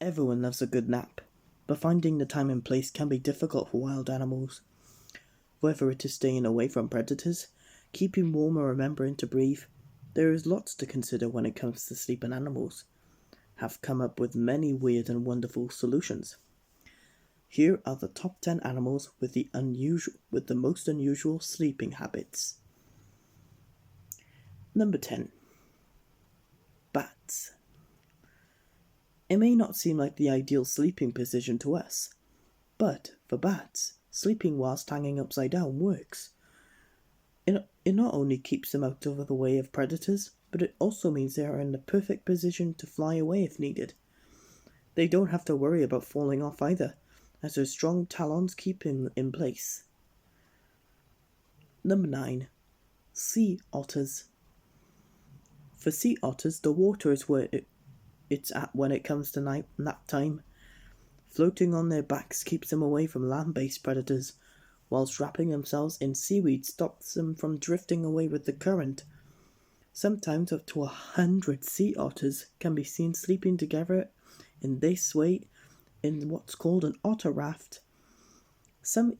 Everyone loves a good nap, but finding the time and place can be difficult for wild animals. Whether it is staying away from predators, keeping warm, or remembering to breathe, there is lots to consider when it comes to sleep, and animals have come up with many weird and wonderful solutions. Here are the top 10 animals with the most unusual sleeping habits. Number 10. Bats. It may not seem like the ideal sleeping position to us, but for bats, sleeping whilst hanging upside down works. It not only keeps them out of the way of predators, but it also means they are in the perfect position to fly away if needed. They don't have to worry about falling off either, as their strong talons keep them in place. Number 9. Sea otters. For sea otters, the water is where it's at when it comes to nap time. Floating on their backs keeps them away from land-based predators, whilst wrapping themselves in seaweed stops them from drifting away with the current. Sometimes up to 100 sea otters can be seen sleeping together in this way in what's called an otter raft. Some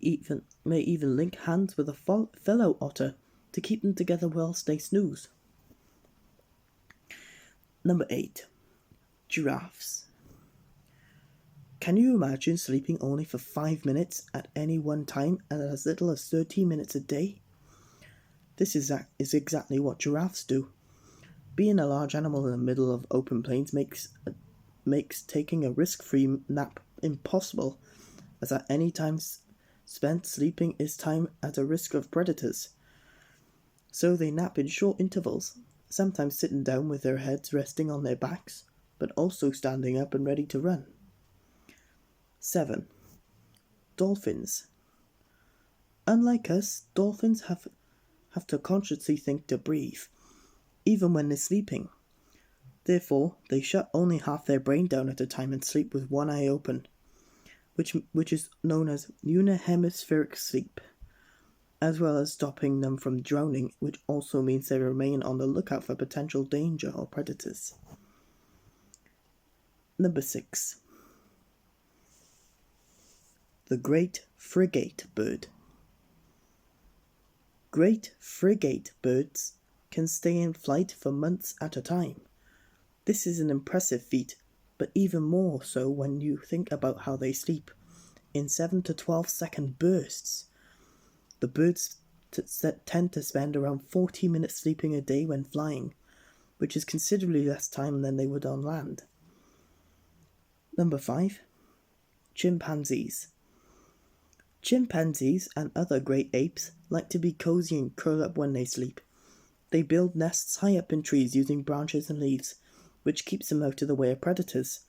may even link hands with a fellow otter to keep them together whilst they snooze. Number 8. Giraffes. Can you imagine sleeping only for 5 minutes at any one time and as little as 30 minutes a day? This is exactly what giraffes do. Being a large animal in the middle of open plains makes taking a risk-free nap impossible, as at any time spent sleeping is time at a risk of predators. So they nap in short intervals, sometimes sitting down with their heads resting on their backs, but also standing up and ready to run. 7. Dolphins. Unlike us, dolphins have to consciously think to breathe, even when they're sleeping. Therefore, they shut only half their brain down at a time and sleep with one eye open, which is known as unihemispheric sleep, as well as stopping them from drowning, which also means they remain on the lookout for potential danger or predators. Number 6. The great frigate bird. Great frigate birds can stay in flight for months at a time. This is an impressive feat, but even more so when you think about how they sleep, in 7 to 12 second bursts. The birds tend to spend around 40 minutes sleeping a day when flying, which is considerably less time than they would on land. Number 5. Chimpanzees. Chimpanzees and other great apes like to be cozy and curl up when they sleep. They build nests high up in trees using branches and leaves, which keeps them out of the way of predators.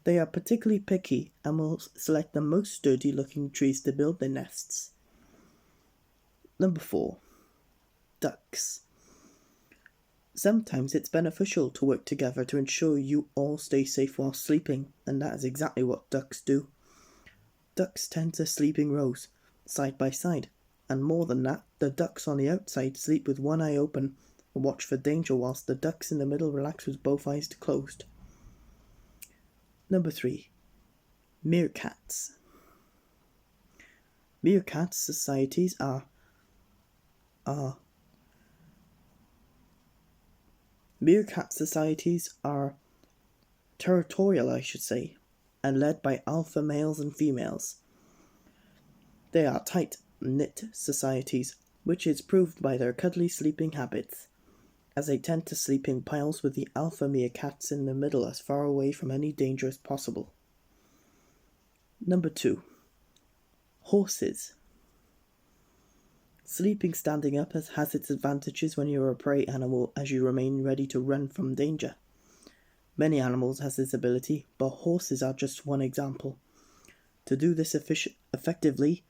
They are particularly picky and will select the most sturdy-looking trees to build their nests. Number 4. Ducks. Sometimes it's beneficial to work together to ensure you all stay safe while sleeping, and that is exactly what ducks do. Ducks tend to sleep in rows, side by side, and more than that, the ducks on the outside sleep with one eye open and watch for danger, whilst the ducks in the middle relax with both eyes closed. Number 3. Meerkats. Meerkat societies are territorial, and led by alpha males and females. They are tight-knit societies, which is proved by their cuddly sleeping habits, as they tend to sleep in piles with the alpha meerkats in the middle as far away from any danger as possible. Number 2. Horses. Sleeping standing up has its advantages when you are a prey animal, as you remain ready to run from danger. Many animals have this ability, but horses are just one example. To do this effectively,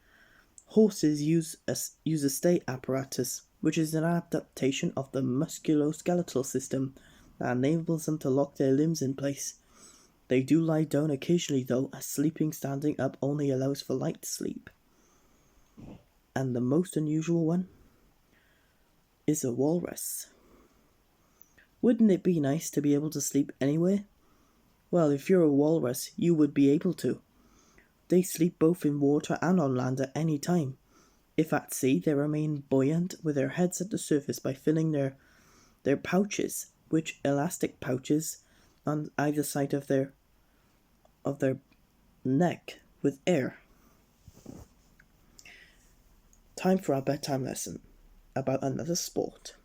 horses use a stay apparatus, which is an adaptation of the musculoskeletal system that enables them to lock their limbs in place. They do lie down occasionally though, as sleeping standing up only allows for light sleep. And the most unusual one is a walrus. Wouldn't it be nice to be able to sleep anywhere? Well, if you're a walrus, you would be able to. They sleep both in water and on land at any time. If at sea, they remain buoyant with their heads at the surface by filling their pouches, which elastic pouches on either side of their neck, with air. Time for our bedtime lesson about another sport.